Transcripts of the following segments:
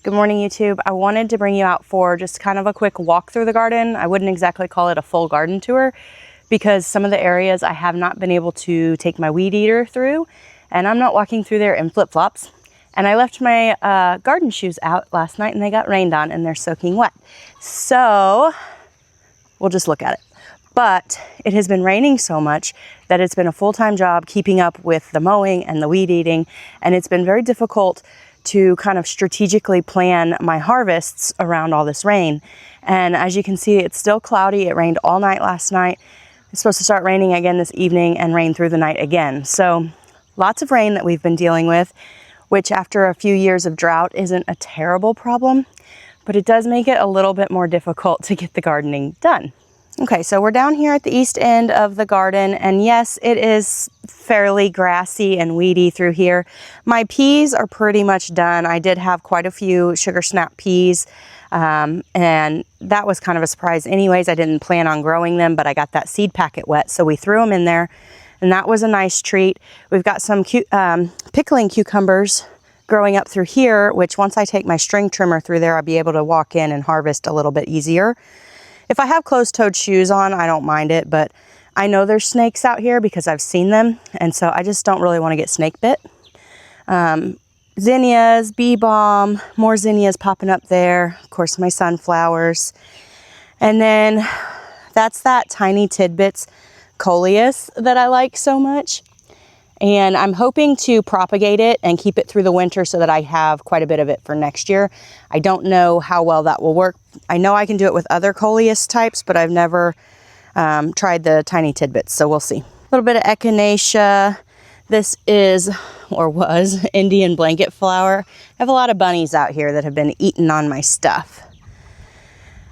Good morning, YouTube. I wanted to bring you out for just kind of a quick walk through the garden. I wouldn't exactly call it a full garden tour because some of the areas I have not been able to take my weed eater through, and I'm not walking through there in flip-flops. And I left my garden shoes out last night and they got rained on and they're soaking wet. So we'll just look at it. But it has been raining so much that it's been a full-time job keeping up with the mowing and the weed eating, and it's been very difficult to kind of strategically plan my harvests around all this rain. And as you can see, it's still cloudy. It rained all night last night. It's supposed to start raining again this evening and rain through the night again. So lots of rain that we've been dealing with, which after a few years of drought isn't a terrible problem, but it does make it a little bit more difficult to get the gardening done. Okay, so we're down here at the east end of the garden, and yes, it is fairly grassy and weedy through here. My peas are pretty much done. I did have quite a few sugar snap peas, and that was kind of a surprise anyways. I didn't plan on growing them, but I got that seed packet wet, so we threw them in there, and that was a nice treat. We've got some pickling cucumbers growing up through here, which once I take my string trimmer through there, I'll be able to walk in and harvest a little bit easier. If I have closed-toed shoes on, I don't mind it, but I know there's snakes out here because I've seen them, and so I just don't really want to get snake bit. Zinnias, bee balm, more zinnias popping up there. Of course, my sunflowers. And then that's that tiny tidbits coleus that I like so much. And I'm hoping to propagate it and keep it through the winter so that I have quite a bit of it for next year. I don't know how well that will work. I know I can do it with other coleus types, but I've never tried the tiny tidbits, so we'll see. A little bit of echinacea. This is, or was, Indian blanket flower. I have a lot of bunnies out here that have been eating on my stuff.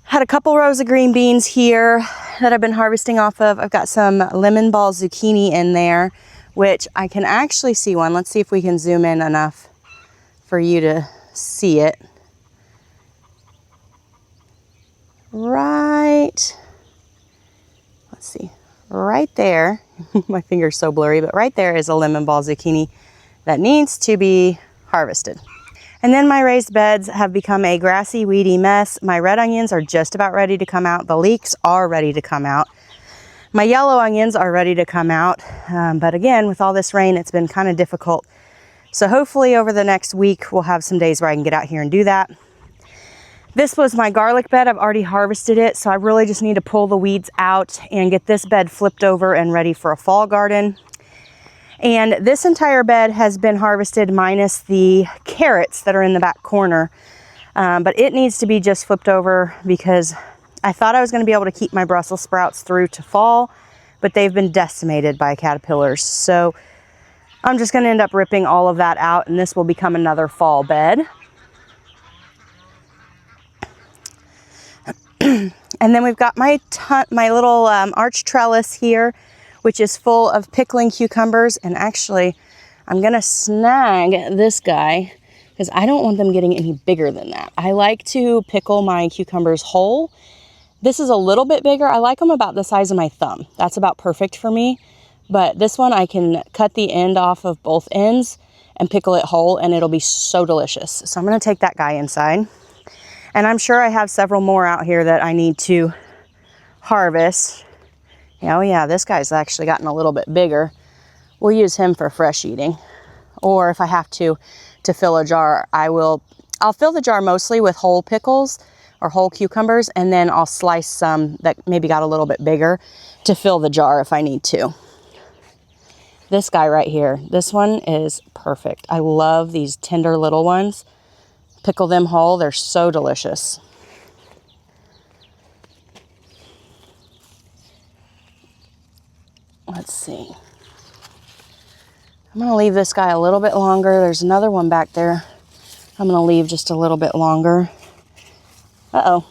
Had a couple rows of green beans here that I've been harvesting off of. I've got some lemon ball zucchini in there, which I can actually see one. Let's see if we can zoom in enough for you to see it. Right, let's see, right there, my finger's so blurry, but right there is a lemon ball zucchini that needs to be harvested. And then my raised beds have become a grassy, weedy mess. My red onions are just about ready to come out. The leeks are ready to come out. My yellow onions are ready to come out, but again, with all this rain, it's been kind of difficult. So hopefully over the next week, we'll have some days where I can get out here and do that. This was my garlic bed. I've already harvested it, so I really just need to pull the weeds out and get this bed flipped over and ready for a fall garden. And this entire bed has been harvested minus the carrots that are in the back corner, but it needs to be just flipped over because I thought I was going to be able to keep my Brussels sprouts through to fall, but they've been decimated by caterpillars. So I'm just going to end up ripping all of that out, and this will become another fall bed. And then we've got my little arch trellis here, which is full of pickling cucumbers. And actually, I'm going to snag this guy because I don't want them getting any bigger than that. I like to pickle my cucumbers whole. This is a little bit bigger. I like them about the size of my thumb. That's about perfect for me. But this one, I can cut the end off of both ends and pickle it whole, and it'll be so delicious. So I'm going to take that guy inside. And I'm sure I have several more out here that I need to harvest. Oh yeah, this guy's actually gotten a little bit bigger. We'll use him for fresh eating. Or if I have to fill a jar, I'll fill the jar mostly with whole pickles or whole cucumbers, and then I'll slice some that maybe got a little bit bigger to fill the jar if I need to. This guy right here, this one is perfect. I love these tender little ones. Pickle them whole, they're so delicious. Let's see. I'm gonna leave this guy a little bit longer. There's another one back there. I'm gonna leave just a little bit longer. Uh-oh.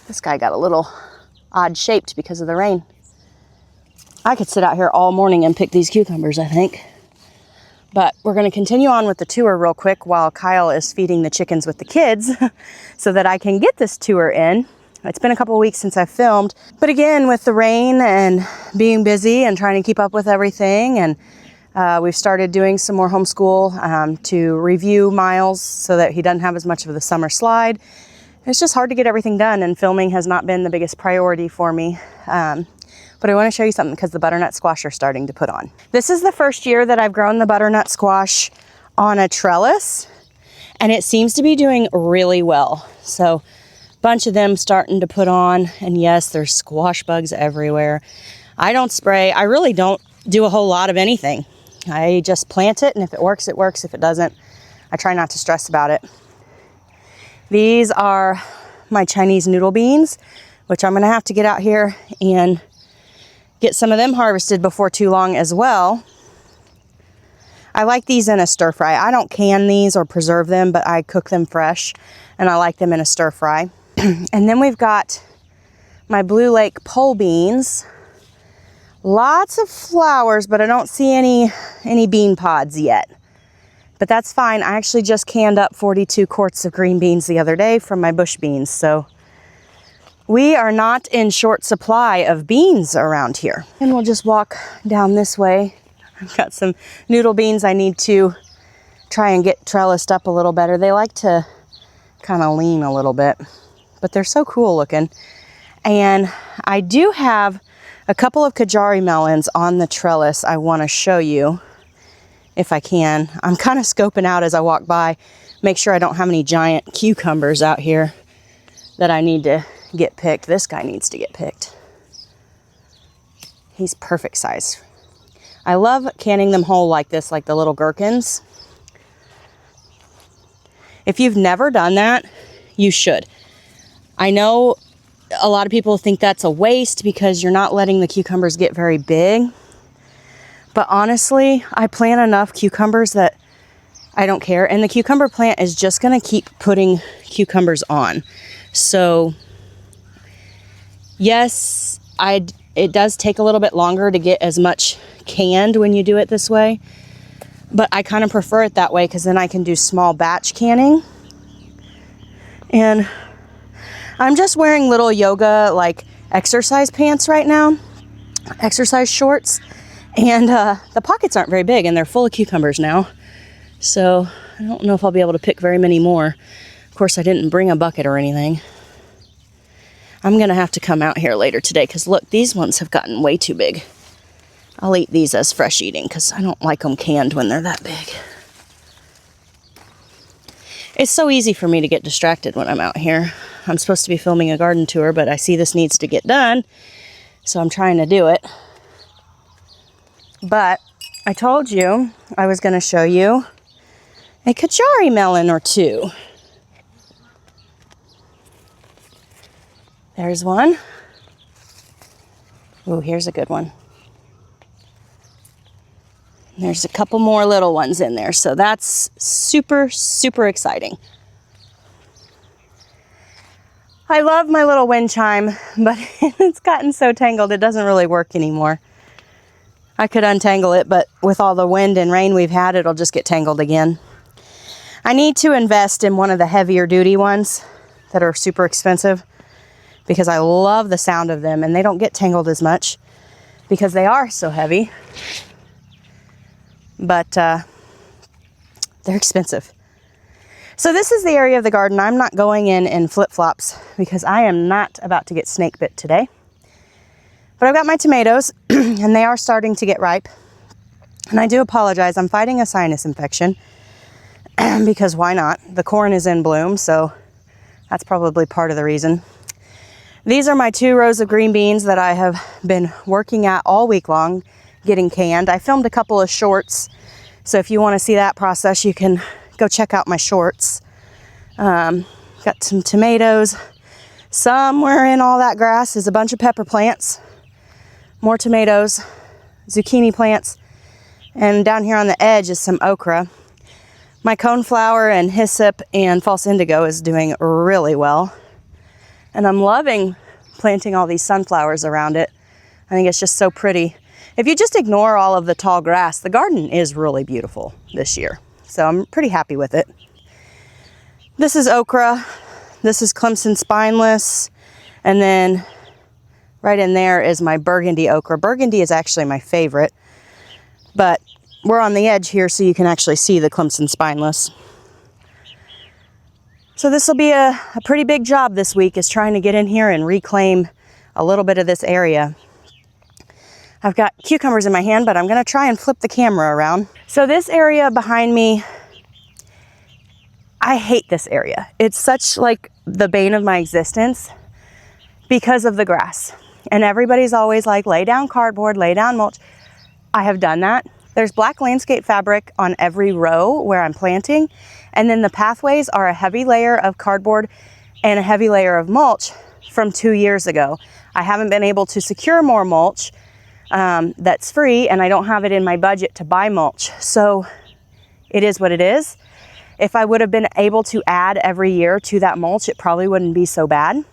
This guy got a little odd shaped because of the rain. I could sit out here all morning and pick these cucumbers, I think. But we're going to continue on with the tour real quick while Kyle is feeding the chickens with the kids so that I can get this tour in. It's been a couple of weeks since I filmed, but again, with the rain and being busy and trying to keep up with everything and We've started doing some more homeschool to review Miles so that he doesn't have as much of the summer slide. It's just hard to get everything done, and filming has not been the biggest priority for me. But I want to show you something because the butternut squash are starting to put on. This is the first year that I've grown the butternut squash on a trellis, and it seems to be doing really well. So a bunch of them starting to put on, and yes, there's squash bugs everywhere. I don't spray. I really don't do a whole lot of anything. I just plant it, and if it works, it works. If it doesn't, I try not to stress about it. These are my Chinese noodle beans, which I'm gonna have to get out here and get some of them harvested before too long as well. I like these in a stir fry. I don't can these or preserve them, but I cook them fresh, and I like them in a stir fry. And then we've got my Blue Lake pole beans. Lots of flowers, but I don't see any bean pods yet. But that's fine. I actually just canned up 42 quarts of green beans the other day from my bush beans, so we are not in short supply of beans around here. And we'll just walk down this way. I've got some noodle beans I need to try and get trellised up a little better. They like to kind of lean a little bit, but they're so cool looking. And I do have a couple of Kajari melons on the trellis I want to show you if I can. I'm kind of scoping out as I walk by, make sure I don't have any giant cucumbers out here that I need to get picked. This guy needs to get picked. He's perfect size. I love canning them whole like this, like the little gherkins. If you've never done that, you should. I know a lot of people think that's a waste because you're not letting the cucumbers get very big. But honestly, I plant enough cucumbers that I don't care. And the cucumber plant is just going to keep putting cucumbers on. So yes, it does take a little bit longer to get as much canned when you do it this way. But I kind of prefer it that way because then I can do small batch canning. And I'm just wearing little yoga, like exercise pants right now. Exercise shorts. And the pockets aren't very big, and they're full of cucumbers now. So I don't know if I'll be able to pick very many more. Of course, I didn't bring a bucket or anything. I'm going to have to come out here later today because look, these ones have gotten way too big. I'll eat these as fresh eating because I don't like them canned when they're that big. It's so easy for me to get distracted when I'm out here. I'm supposed to be filming a garden tour, but I see this needs to get done, so I'm trying to do it. But I told you I was going to show you a Kajari melon or two. There's one. Ooh, here's a good one. There's a couple more little ones in there, so that's super, super exciting. I love my little wind chime, but it's gotten so tangled it doesn't really work anymore. I could untangle it, but with all the wind and rain we've had, it'll just get tangled again. I need to invest in one of the heavier duty ones that are super expensive because I love the sound of them, and they don't get tangled as much because they are so heavy. But they're expensive. So this is the area of the garden. I'm not going in flip-flops because I am not about to get snake bit today. But I've got my tomatoes and they are starting to get ripe. And I do apologize, I'm fighting a sinus infection because why not? The corn is in bloom, so that's probably part of the reason. These are my 2 rows of green beans that I have been working at all week long, getting canned. I filmed a couple of shorts, so if you want to see that process, you can go check out my shorts. Got some tomatoes. Somewhere in all that grass is a bunch of pepper plants. More tomatoes, zucchini plants, and down here on the edge is some okra. My coneflower and hyssop and false indigo is doing really well. And I'm loving planting all these sunflowers around it. I think it's just so pretty. If you just ignore all of the tall grass, the garden is really beautiful this year. So I'm pretty happy with it. This is okra. This is Clemson spineless. And then right in there is my burgundy okra. Burgundy is actually my favorite, but we're on the edge here so you can actually see the Clemson spineless. So this will be a pretty big job this week, is trying to get in here and reclaim a little bit of this area. I've got cucumbers in my hand, but I'm gonna try and flip the camera around. So this area behind me, I hate this area. It's such like the bane of my existence because of the grass. And everybody's always like, lay down cardboard, lay down mulch. I have done that. There's black landscape fabric on every row where I'm planting. And then the pathways are a heavy layer of cardboard and a heavy layer of mulch from 2 years ago. I haven't been able to secure more mulch that's free, and I don't have it in my budget to buy mulch. So it is what it is. If I would have been able to add every year to that mulch, it probably wouldn't be so bad.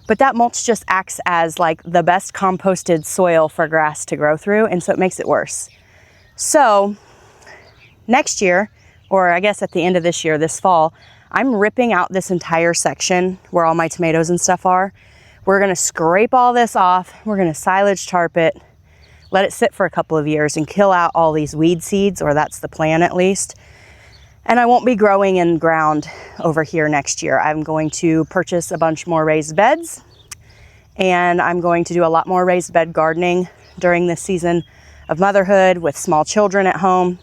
But that mulch just acts as like the best composted soil for grass to grow through, and so it makes it worse. So next year, or I guess at the end of this year, this fall, I'm ripping out this entire section where all my tomatoes and stuff are. We're gonna scrape all this off. We're gonna silage tarp it, let it sit for a couple of years and kill out all these weed seeds, or that's the plan at least. And I won't be growing in ground over here next year. I'm going to purchase a bunch more raised beds, and I'm going to do a lot more raised bed gardening during this season of motherhood with small children at home.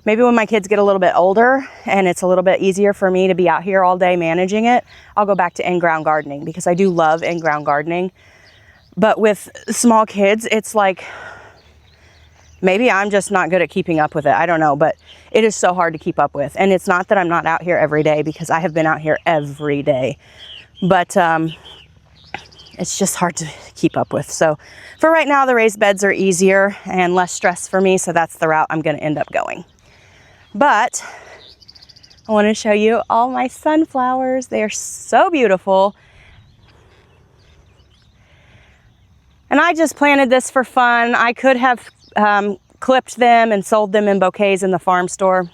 Maybe when my kids get a little bit older and it's a little bit easier for me to be out here all day managing it, I'll go back to in-ground gardening, because I do love in-ground gardening. But with small kids, it's like, maybe I'm just not good at keeping up with it. I don't know, but it is so hard to keep up with. And it's not that I'm not out here every day, because I have been out here every day. But it's just hard to keep up with. So for right now, the raised beds are easier and less stress for me. So that's the route I'm going to end up going. But I want to show you all my sunflowers. They are so beautiful. And I just planted this for fun. I could have clipped them and sold them in bouquets in the farm store.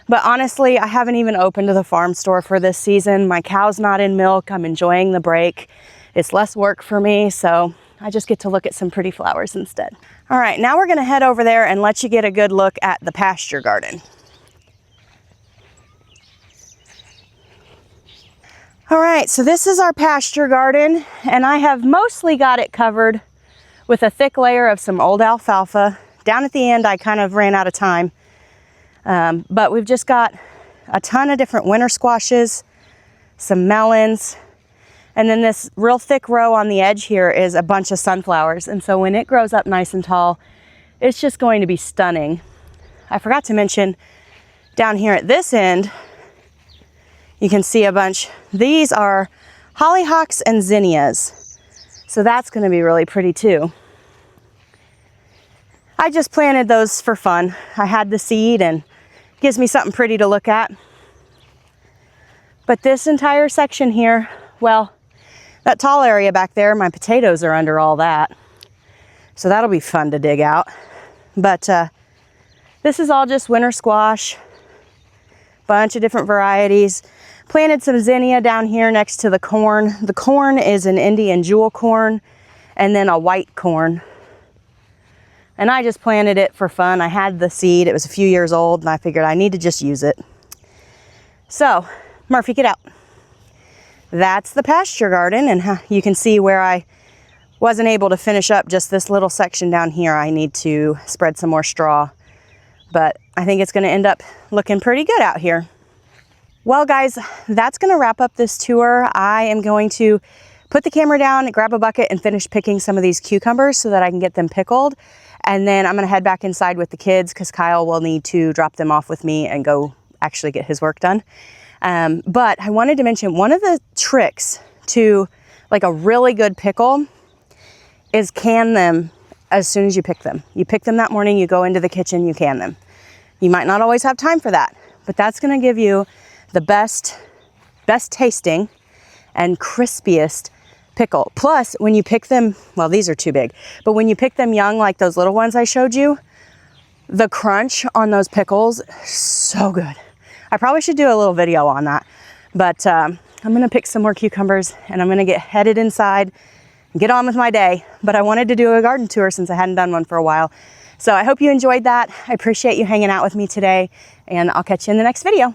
But honestly, I haven't even opened to the farm store for this season. My cow's not in milk. I'm enjoying the break. It's less work for me, so I just get to look at some pretty flowers instead. All right, now we're gonna head over there and let you get a good look at the pasture garden. All right, so this is our pasture garden, and I have mostly got it covered with a thick layer of some old alfalfa. Down at the end, I kind of ran out of time, but we've just got a ton of different winter squashes, some melons, and then this real thick row on the edge here is a bunch of sunflowers. And so when it grows up nice and tall, it's just going to be stunning. I forgot to mention down here at this end, you can see a bunch. These are hollyhocks and zinnias. So that's going to be really pretty too. I just planted those for fun. I had the seed and it gives me something pretty to look at. But this entire section here, well, that tall area back there, my potatoes are under all that. So that'll be fun to dig out. But this is all just winter squash, bunch of different varieties. Planted some zinnia down here next to the corn. The corn is an Indian jewel corn and then a white corn. And I just planted it for fun. I had the seed, it was a few years old, and I figured I need to just use it. So, Murphy, get out. That's the pasture garden, and you can see where I wasn't able to finish up just this little section down here. I need to spread some more straw, but I think it's gonna end up looking pretty good out here. Well guys, that's gonna wrap up this tour. I am going to put the camera down, grab a bucket, and finish picking some of these cucumbers so that I can get them pickled. And then I'm gonna head back inside with the kids because Kyle will need to drop them off with me and go actually get his work done. But I wanted to mention one of the tricks to like a really good pickle is can them as soon as you pick them. You pick them that morning, you go into the kitchen, you can them. You might not always have time for that, but that's gonna give you the best tasting and crispiest pickle. Plus, when you pick them, well, these are too big, but when you pick them young, like those little ones I showed you, the crunch on those pickles, so good. I probably should do a little video on that, but I'm gonna pick some more cucumbers and I'm gonna get headed inside and get on with my day. But I wanted to do a garden tour since I hadn't done one for a while So I hope you enjoyed that. I appreciate you hanging out with me today, and I'll catch you in the next video.